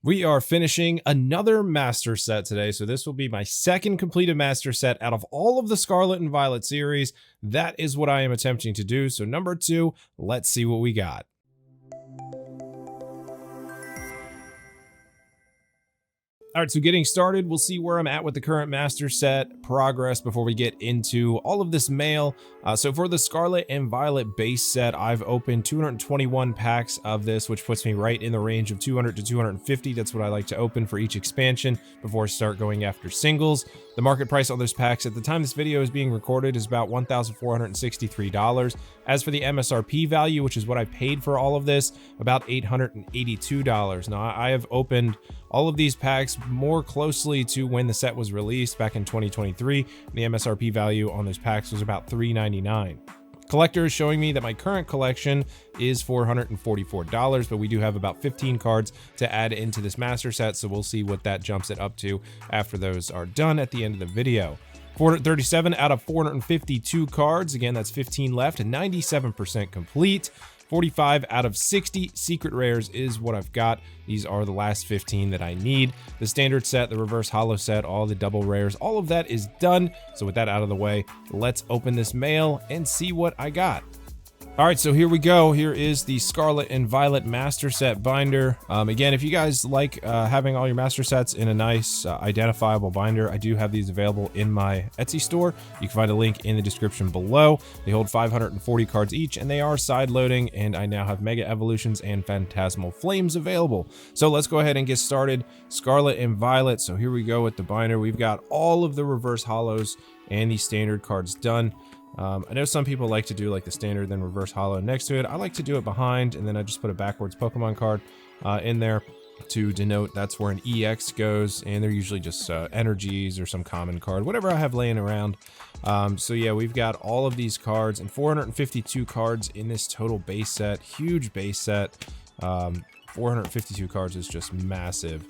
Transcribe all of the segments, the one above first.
We are finishing another master set today, so this will be my second completed master set out of all of the Scarlet and Violet series. That is what I am attempting to do. So number 2, let's see what we got. All right, so getting started, we'll see where I'm at with the current master set progress before we get into all of this mail. So for the Scarlet and Violet base set, I've opened 221 packs of this, which puts me right in the range of 200 to 250. That's what I like to open for each expansion before I start going after singles. The market price on those packs at the time this video is being recorded is about $1,463. As for the MSRP value, which is what I paid for all of this, about $882. Now, I have opened all of these packs more closely to when the set was released back in 2023. The MSRP value on those packs was about $399. Collector is showing me that my current collection is $444, but we do have about 15 cards to add into this master set, so we'll see what that jumps it up to after those are done at the end of the video. 437 out of 452 cards. Again, that's 15 left and 97% complete. 45 out of 60 secret rares is what I've got. These are the last 15 that I need. The standard set, the reverse holo set, all the double rares, all of that is done. So with that out of the way, let's open this mail and see what I got. All right, so here we go. Here is the Scarlet and Violet master set binder. Again, if you guys like having all your master sets in a nice identifiable binder, I do have these available in my Etsy store. You can find a link in the description below. They hold 540 cards each, and they are side loading, and I now have Mega Evolutions and Phantasmal Flames available. So let's go ahead and get started. Scarlet and Violet. So here we go with the binder. We've got all of the reverse holos and the standard cards done. I know some people like to do like the standard then reverse holo next to it. I like to do it behind, and then I just put a backwards Pokemon card in there to denote that's where an EX goes, and they're usually just energies or some common card, whatever I have laying around. So yeah, we've got all of these cards and 452 cards in this total base set. Huge base set. 452 cards is just massive.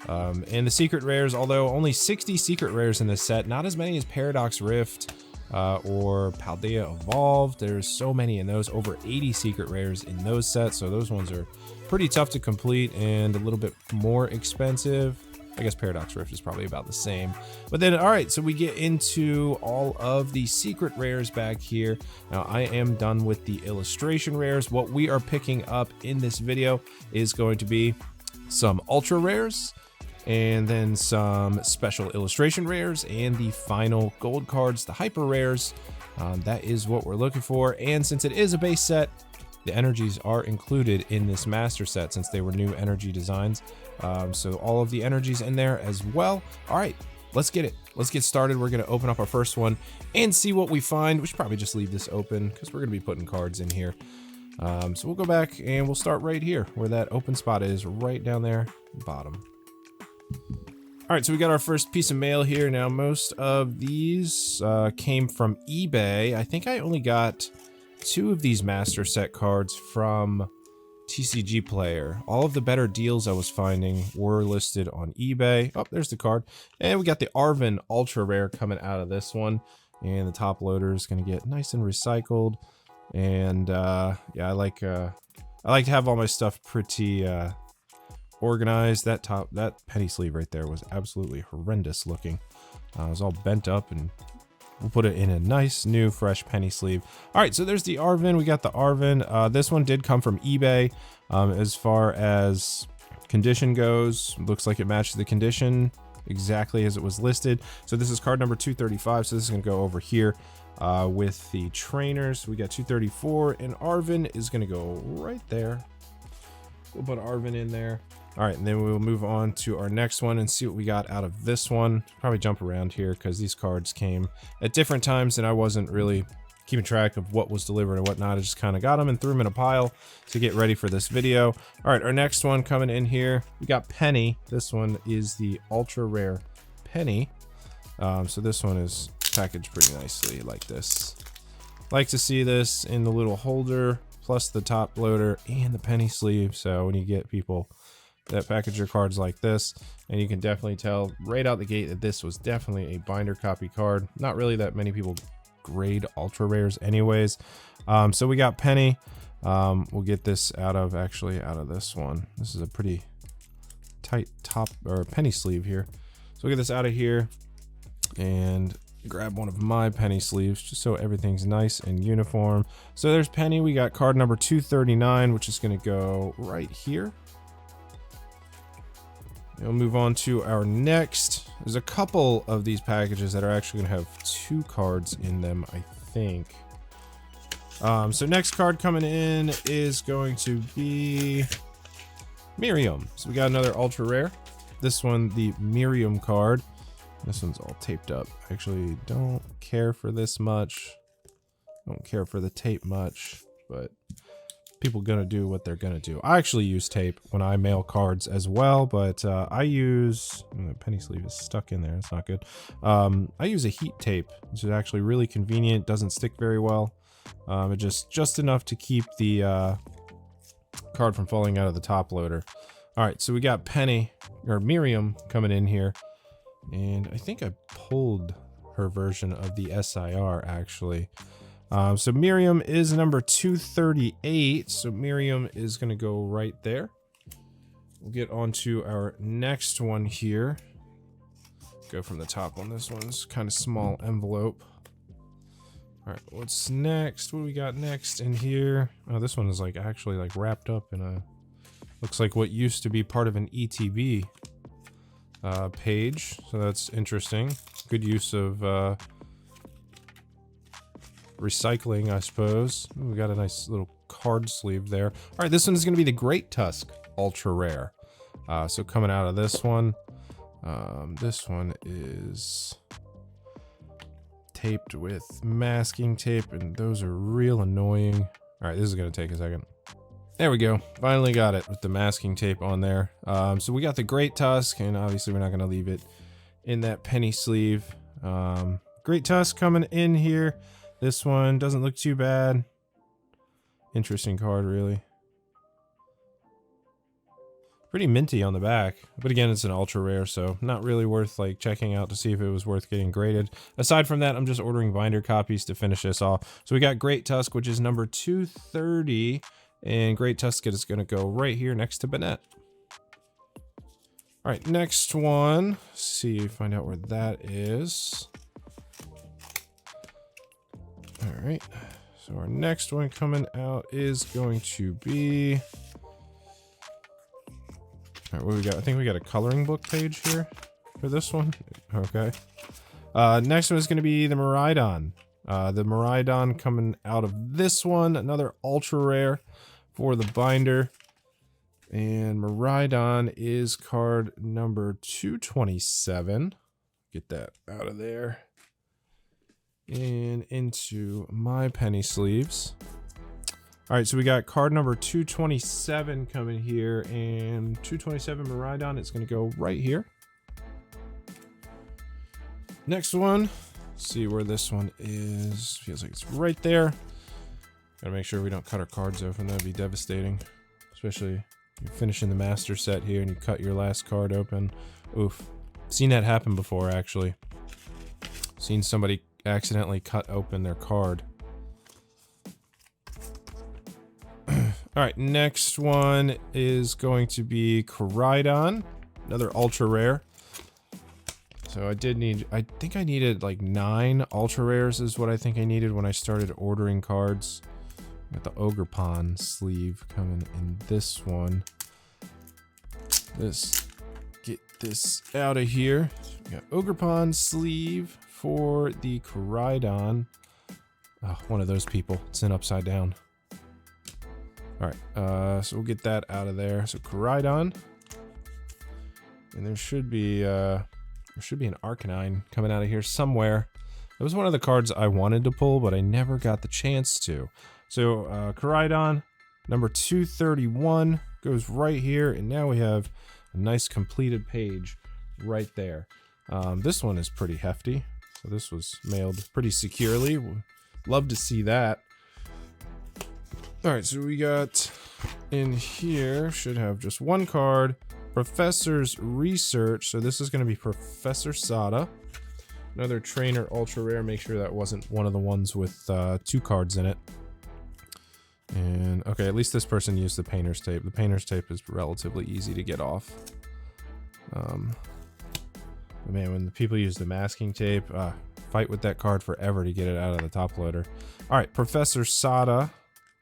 And the secret rares, although only 60 secret rares in this set, not as many as Paradox Rift or Paldea Evolved. There's so many in those, over 80 secret rares in those sets, so those ones are pretty tough to complete and a little bit more expensive. I guess Paradox Rift is probably about the same. But then, all right, so we get into all of the secret rares back here. Now, I am done with the illustration rares. What we are picking up in this video is going to be some ultra rares, and then some special illustration rares, and the final gold cards, the hyper rares. That is what we're looking for. And since it is a base set, the energies are included in this master set since they were new energy designs. So all of the energies in there as well. All right, let's get it. Let's get started. We're going to open up our first one and see what we find. We should probably just leave this open because we're going to be putting cards in here. So we'll go back and we'll start right here where that open spot is, right down there, bottom. All right, so we got our first piece of mail here. Now, most of these came from eBay. I think I only got 2 of these master set cards from TCG Player. All of the better deals I was finding were listed on eBay. Oh, there's the card. And we got the Arven Ultra Rare coming out of this one. And the top loader is going to get nice and recycled. And yeah, I like to have all my stuff pretty organized. That penny sleeve right there was absolutely horrendous looking. It was all bent up, and we'll put it in a nice new fresh penny sleeve. All right, so there's the Arven. We got the Arven. This one did come from eBay. As far as condition goes, looks like it matches the condition exactly as it was listed. So this is card number 235. So this is going to go over here with the trainers. We got 234, and Arven is going to go right there. We'll put Arven in there. All right, and then we will move on to our next one and see what we got out of this one. Probably jump around here because these cards came at different times and I wasn't really keeping track of what was delivered and whatnot. I just kind of got them and threw them in a pile to get ready for this video. All right, our next one coming in here, we got Penny. This one is the ultra rare Penny. So this one is packaged pretty nicely like this. Like to see this in the little holder, plus the top loader and the penny sleeve. So when you get people that package your cards like this, and you can definitely tell right out the gate that this was definitely a binder copy card. Not really that many people grade ultra rares anyways. So we got Penny. We'll get this out of this one. This is a pretty tight top or penny sleeve here. So we'll get this out of here and grab one of my penny sleeves just so everything's nice and uniform. So there's penny. We got card number 239, which is going to go right here. We'll move on to our next. There's a couple of these packages that are actually going to have 2 cards in them, I think. So next card coming in is going to be Miriam. So we got another ultra rare. This one, the Miriam card. This one's all taped up. I actually don't care for this much. Don't care for the tape much, but people gonna do what they're gonna do. I actually use tape when I mail cards as well, but I use, the penny sleeve is stuck in there. It's not good. I use a heat tape, which is actually really convenient. Doesn't stick very well. It just enough to keep the card from falling out of the top loader. All right, so we got Penny or Miriam coming in here, and I think I pulled her version of the SIR actually. So Miriam is number 238. So Miriam is going to go right there. We'll get on to our next one here. Go from the top on this one's kind of small envelope. All right, what's next? What do we got next in here? Oh, this one is like actually like wrapped up in a, looks like what used to be part of an ETB page. So that's interesting. Good use of recycling, I suppose. Ooh, we got a nice little card sleeve there. All right, this one is going to be the Great Tusk Ultra Rare. So coming out of this one is taped with masking tape, and those are real annoying. All right, this is going to take a second. There we go. Finally got it with the masking tape on there. So we got the Great Tusk, and obviously we're not going to leave it in that penny sleeve. Great Tusk coming in here. This one doesn't look too bad. Interesting card, really. Pretty minty on the back, but again, it's an ultra rare, so not really worth like checking out to see if it was worth getting graded. Aside from that, I'm just ordering binder copies to finish this off. So we got Great Tusk, which is number 230, and Great Tusk is going to go right here next to Bennett. All right, next one. Let's see, find out where that is. All right, so our next one coming out is going to be, all right, what we got? I think we got a coloring book page here for this one. Okay. Next one is going to be the Miraidon. The Miraidon coming out of this one, another ultra rare for the binder. And Miraidon is card number 227. Get that out of there. And into my penny sleeves. All right, so we got card number 227 coming here, and 227 Miraidon, it's going to go right here. Next one, let's see where this one is. Feels like it's right there. Gotta make sure we don't cut our cards open. That'd be devastating, especially you're finishing the master set here and you cut your last card open. Oof, seen that happen before actually. Seen somebody accidentally cut open their card. All right, next one is going to be Koraidon, another ultra rare. So I think I needed like 9 ultra rares is what I think I needed when I started ordering cards. Got the Ogerpon sleeve coming in this one. Get this out of here. We got Ogerpon sleeve for the Koraidon. Oh, one of those people. It's in upside down. All right, so we'll get that out of there. So Koraidon, and there should be an Arcanine coming out of here somewhere. It was one of the cards I wanted to pull, but I never got the chance to. So Koraidon, number 231, goes right here, and now we have a nice completed page right there. This one is pretty hefty, so this was mailed pretty securely. Love to see that. All right, so we got in here, should have just one card, Professor's Research. So this is going to be Professor Sada, another trainer ultra rare. Make sure that wasn't one of the ones with 2 cards in it. And okay, at least this person used the painter's tape. The painter's tape is relatively easy to get off. But man, when the people use the masking tape, fight with that card forever to get it out of the top loader. All right, Professor Sada,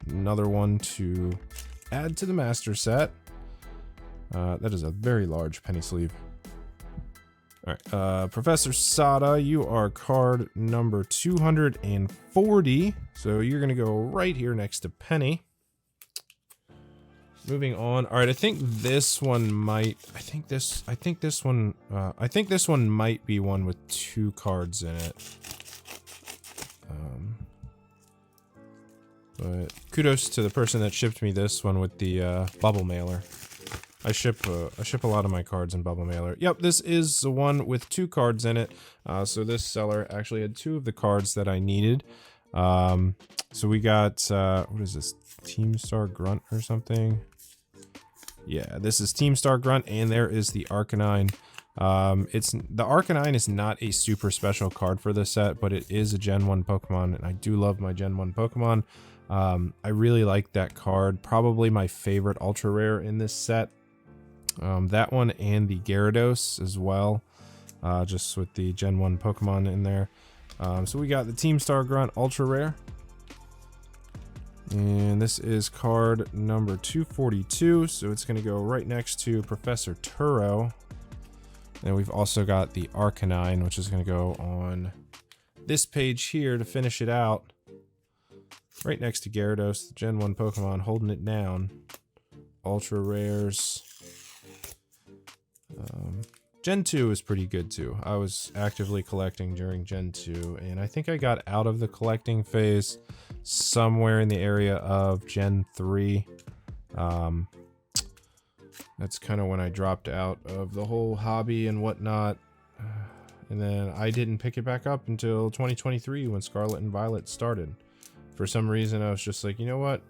another one to add to the master set. That is a very large penny sleeve. All right, Professor Sada, you are card number 240. So you're gonna go right here next to Penny. Moving on. All right, I think this one might. I think this one might be one with 2 cards in it. But kudos to the person that shipped me this one with the bubble mailer. I ship a lot of my cards in bubble mailer. Yep, this is the one with 2 cards in it. So this seller actually had 2 of the cards that I needed. So we got what is this? Team Star Grunt or something? Yeah, this is Team Star Grunt, and there is the Arcanine. The Arcanine is not a super special card for this set, but it is a Gen 1 Pokemon, and I do love my Gen 1 Pokemon. I really like that card. Probably my favorite ultra rare in this set. That one and the Gyarados as well, just with the Gen 1 Pokemon in there. So we got the Team Star Grunt ultra rare. And this is card number 242, so it's going to go right next to Professor Turo. And we've also got the Arcanine, which is going to go on this page here to finish it out. Right next to Gyarados, the Gen 1 Pokemon, holding it down. Ultra rares. Gen 2 is pretty good too. I was actively collecting during Gen 2, and I think I got out of the collecting phase somewhere in the area of Gen 3. That's kind of when I dropped out of the whole hobby and whatnot. And then I didn't pick it back up until 2023 when Scarlet and Violet started. For some reason, I was just like, you know what?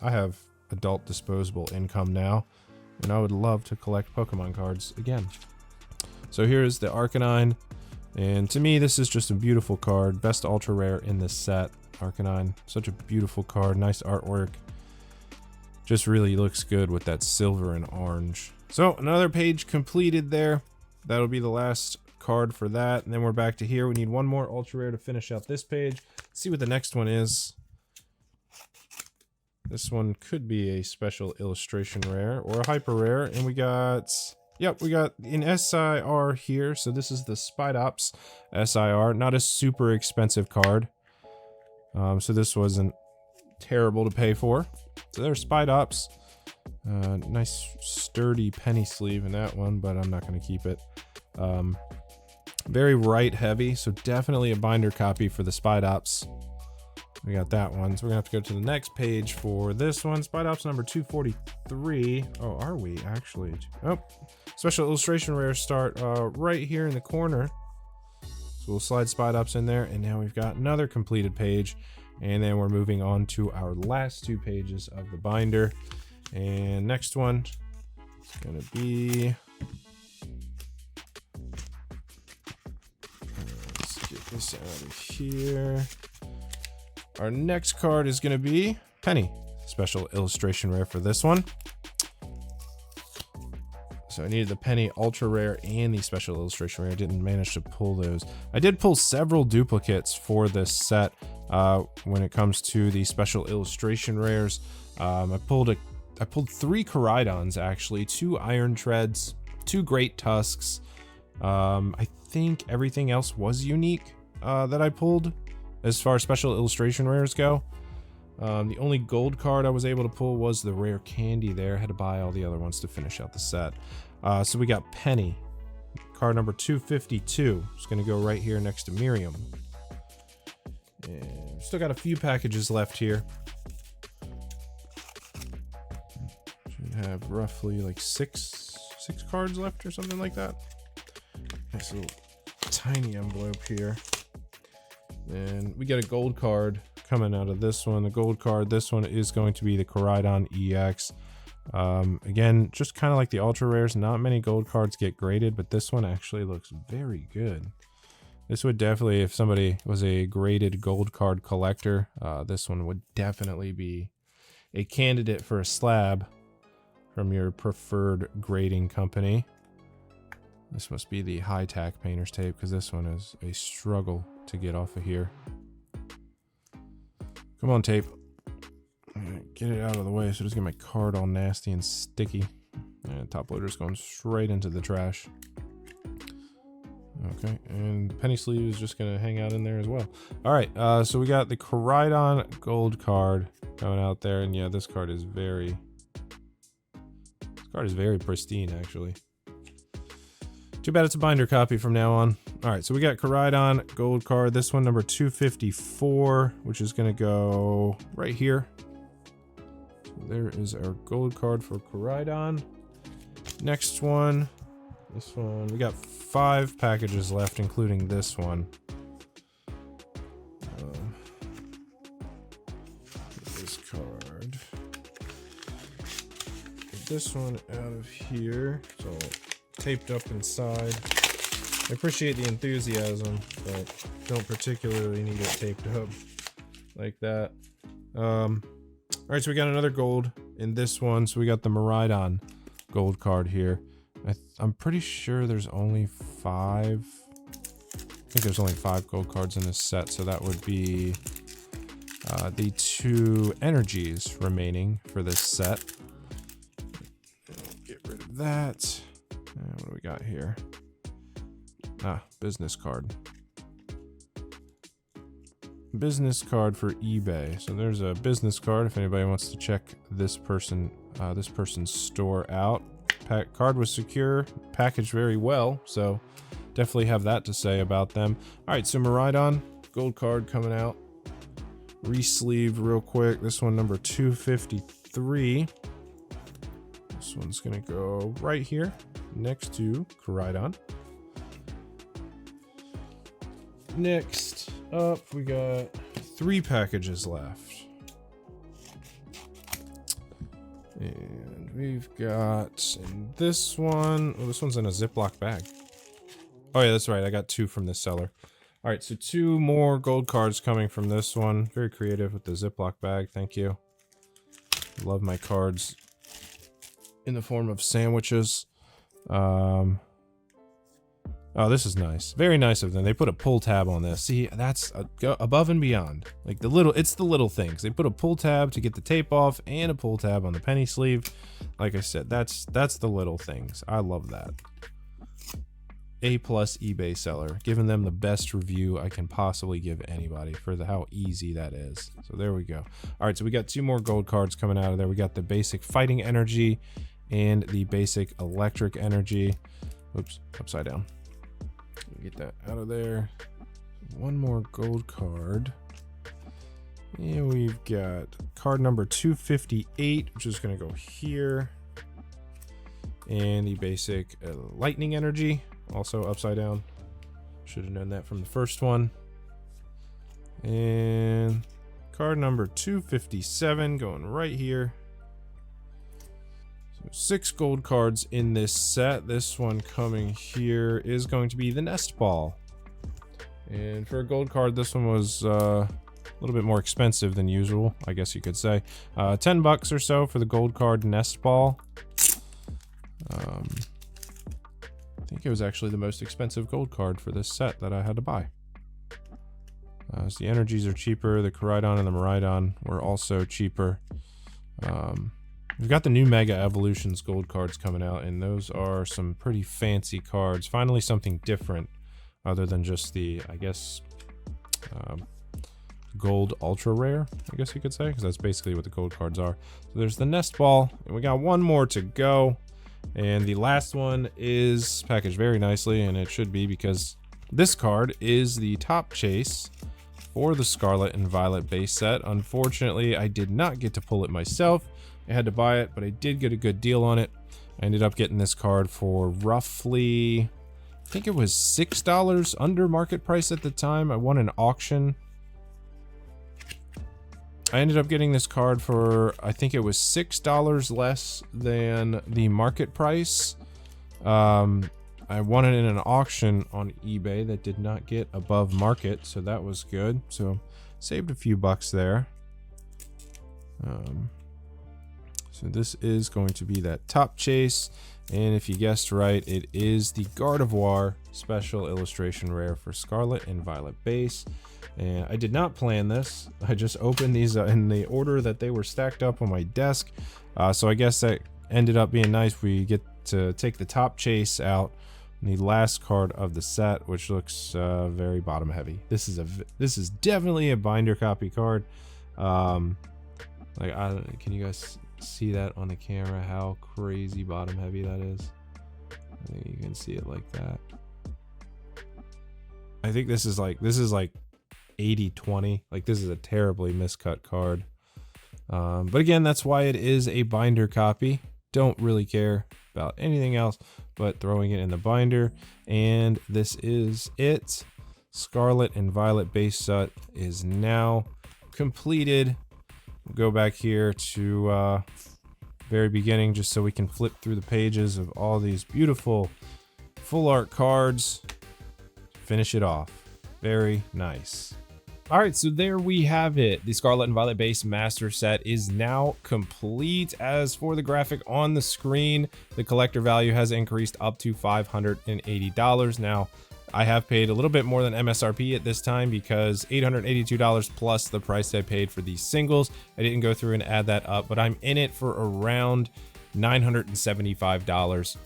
I have adult disposable income now, and I would love to collect Pokemon cards again. So here's the Arcanine, and to me, this is just a beautiful card. Best ultra rare in this set. Arcanine, such a beautiful card, nice artwork. Just really looks good with that silver and orange. So another page completed there. That'll be the last card for that, and then we're back to here. We need one more ultra rare to finish out this page. Let's see what the next one is. This one could be a special illustration rare or a hyper rare, and we got an SIR here. So this is the Spidops SIR, not a super expensive card. So this wasn't terrible to pay for. So there's Spidops. Nice sturdy penny sleeve in that one, but I'm not going to keep it. Very right heavy, so definitely a binder copy for the Spidops. We got that one, so we're gonna have to go to the next page for this one. Spidops number 243. Oh, are we actually? Oh, special illustration rares start right here in the corner. So we'll slide Spidops in there, and now we've got another completed page. And then we're moving on to our last 2 pages of the binder. And next one is gonna be... let's get this out of here. Our next card is going to be Penny. Special illustration rare for this one. So I needed the Penny ultra rare and the special illustration rare. I didn't manage to pull those. I did pull several duplicates for this set when it comes to the special illustration rares. I pulled 3 Koraidons actually, 2 Iron Treads, 2 Great Tusks. I think everything else was unique that I pulled. As far as special illustration rares go, the only gold card I was able to pull was the rare candy there. I had to buy all the other ones to finish out the set. So we got Penny, card number 252. It's going to go right here next to Miriam. And still got a few packages left here. Should have roughly like six cards left or something like that. Nice little tiny envelope here. And we get a gold card coming out of this one. The gold card, this one is going to be the Koraidon EX. Again, just kind of like the ultra rares, not many gold cards get graded, but this one actually looks very good. This would definitely, if somebody was a graded gold card collector, this one would definitely be a candidate for a slab from your preferred grading company. This must be the high tack painter's tape because this one is a struggle to get off of here. Come on, tape. Get it out of the way so it doesn't get my card all nasty and sticky. And top loader's going straight into the trash. Okay, and penny sleeve is just gonna hang out in there as well. All right, so we got the Coridon gold card going out there, and yeah, this card is very pristine, actually. Too bad it's a binder copy from now on. All right, so we got Coridon gold card. This one, number 254, which is gonna go right here. So there is our gold card for Coridon. Next one. This one, we got 5 packages left, including this one. This card. Get this one out of here. It's all taped up inside. I appreciate the enthusiasm, but don't particularly need it taped up like that. Alright, so we got another gold in this one. So we got the Coridon gold card here. I'm pretty sure there's only 5. I think there's only 5 gold cards in this set, so that would be the 2 energies remaining for this set. Get rid of that. And what do we got here? Business card. Business card for eBay. So there's a business card if anybody wants to check this person's store out. Card was secure, packaged very well, so definitely have that to say about them. All right, so Coridon gold card coming out. Re-sleeve real quick. This one, number 253. This one's gonna go right here next to Coridon. Next up, we got 3 packages left. And we've got in this one, oh, this one's in a Ziploc bag. Oh yeah, that's right, I got 2 from this seller. All right, so 2 more gold cards coming from this one. Very creative with the Ziploc bag, thank you. Love my cards in the form of sandwiches. Oh, this is nice. Very nice of them. They put a pull tab on this. See, that's above and beyond. Like it's the little things. They put a pull tab to get the tape off and a pull tab on the penny sleeve. Like I said, that's the little things. I love that. A+ eBay seller, giving them the best review I can possibly give anybody for how easy that is. So there we go. All right, so we got 2 more gold cards coming out of there. We got the basic fighting energy and the basic electric energy. Oops, upside down. Get that out of there. 1 more gold card. And we've got card number 258, which is going to go here. And the basic lightning energy, also upside down. Should have known that from the first one. And card number 257 going right here. 6 gold cards in this set. This one coming here is going to be the Nest Ball. And for a gold card, this one was a little bit more expensive than usual, I guess you could say. 10 bucks or so for the gold card Nest Ball. I think it was actually the most expensive gold card for this set that I had to buy. So the energies are cheaper. The Coridon and the Coridon were also cheaper. We've got the new Mega Evolutions gold cards coming out, and those are some pretty fancy cards. Finally something different other than just the, I guess, gold ultra rare, I guess you could say, because that's basically what the gold cards are. So there's the Nest Ball, and we got 1 more to go. And the last one is packaged very nicely, and it should be because this card is the top chase for the Scarlet and Violet base set. Unfortunately, I did not get to pull it myself. I had to buy it, but I did get a good deal on it. I ended up getting this card for roughly, I think it was $6 under market price at the time. I won an auction. I ended up getting this card for, I think it was $6 less than the market price. I won it in an auction on eBay that did not get above market, so that was good. So saved a few bucks there. So this is going to be that top chase, And if you guessed right, it is the Gardevoir Special Illustration Rare for Scarlet and Violet base. And I did not plan this. I just opened these in the order that they were stacked up on my desk. So I guess that ended up being nice. We get to take the top chase out, the last card of the set, which looks very bottom heavy. This is definitely a binder copy card. Can you guys see that on the camera? How crazy bottom heavy that is. I think you can see it like that. I think this is like 80-20. Like, this is a terribly miscut card. But again, that's why it is a binder copy. Don't really care about anything else but throwing it in the binder. And this is it. Scarlet and Violet base set is now completed. Go back here to very beginning just so we can flip through the pages of all these beautiful full art cards. Finish it off. Very nice. All right, so there we have it. The Scarlet and Violet base master set is now complete. As for the graphic on the screen, the collector value has increased up to $580. Now, I have paid a little bit more than MSRP at this time because $882 plus the price I paid for these singles. I didn't go through and add that up, but I'm in it for around $975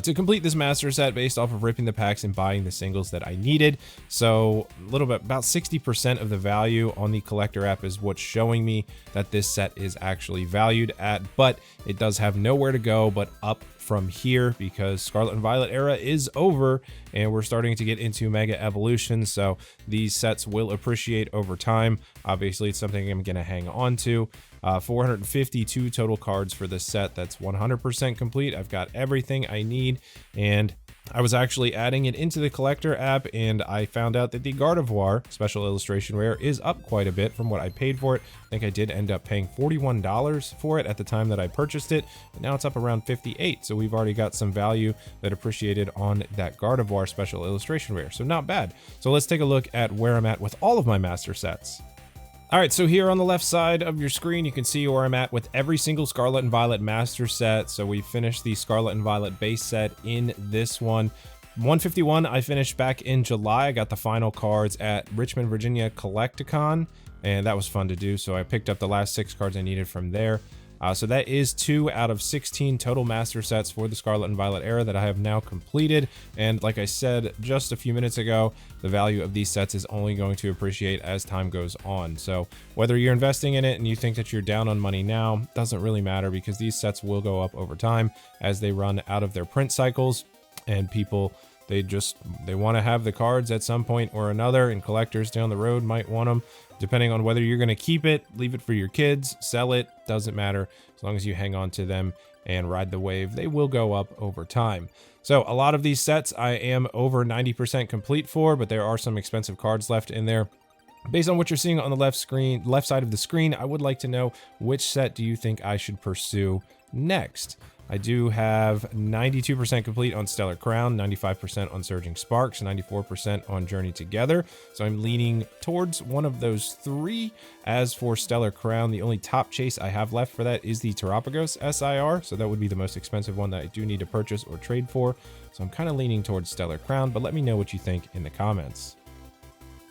to complete this master set based off of ripping the packs and buying the singles that I needed. So a little bit, about 60% of the value on the collector app is what's showing me that this set is actually valued at, but it does have nowhere to go but up from here because Scarlet and Violet era is over and we're starting to get into Mega Evolution, so these sets will appreciate over time. Obviously, it's something I'm going to hang on to. 452 total cards for this set. That's 100% complete. I've got everything I need, and I was actually adding it into the collector app, and I found out that the Gardevoir Special Illustration Rare is up quite a bit from what I paid for it. I think I did end up paying $41 for it at the time that I purchased it, but now it's up around $58, so we've already got some value that appreciated on that Gardevoir Special Illustration Rare, so not bad. So let's take a look at where I'm at with all of my master sets. All right, so here on the left side of your screen, you can see where I'm at with every single Scarlet and Violet master set. So we finished the Scarlet and Violet base set in this one. 151 I finished back in July. I got the final cards at Richmond, Virginia Collecticon, and that was fun to do. So I picked up the last 6 cards I needed from there. So that is 2 out of 16 total master sets for the Scarlet and Violet era that I have now completed. And like I said just a few minutes ago, the value of these sets is only going to appreciate as time goes on. So whether you're investing in it and you think that you're down on money now, doesn't really matter because these sets will go up over time as they run out of their print cycles, and people, they want to have the cards at some point or another, and collectors down the road might want them. Depending on whether you're going to keep it, leave it for your kids, sell it, doesn't matter. As long as you hang on to them and ride the wave, they will go up over time. So a lot of these sets I am over 90% complete for, but there are some expensive cards left in there. Based on what you're seeing on the left side of the screen, I would like to know which set do you think I should pursue next. I do have 92% complete on Stellar Crown, 95% on Surging Sparks, 94% on Journey Together. So I'm leaning towards one of those 3. As for Stellar Crown, the only top chase I have left for that is the Terapagos SIR. So that would be the most expensive one that I do need to purchase or trade for. So I'm kind of leaning towards Stellar Crown, but let me know what you think in the comments.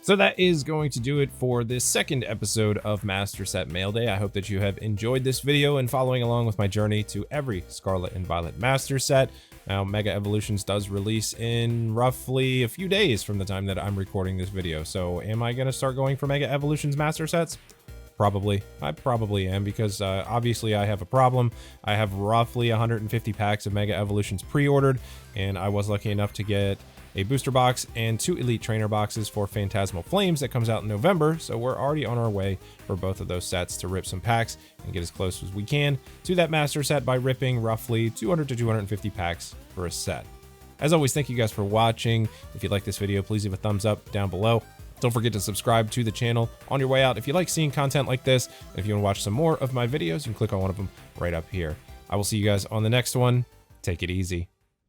So that is going to do it for this second episode of Master Set Mail Day. I hope that you have enjoyed this video and following along with my journey to every Scarlet and Violet Master Set. Now, Mega Evolutions does release in roughly a few days from the time that I'm recording this video. So am I going to start going for Mega Evolutions Master Sets? Probably. I probably am because obviously I have a problem. I have roughly 150 packs of Mega Evolutions pre-ordered, and I was lucky enough to get a booster box and 2 Elite Trainer boxes for Phantasmal Flames that comes out in November, so we're already on our way for both of those sets to rip some packs and get as close as we can to that master set by ripping roughly 200 to 250 packs for a set. As always, thank you guys for watching. If you like this video, please leave a thumbs up down below. Don't forget to subscribe to the channel on your way out if you like seeing content like this. And if you want to watch some more of my videos, you can click on one of them right up here. I will see you guys on the next one. Take it easy.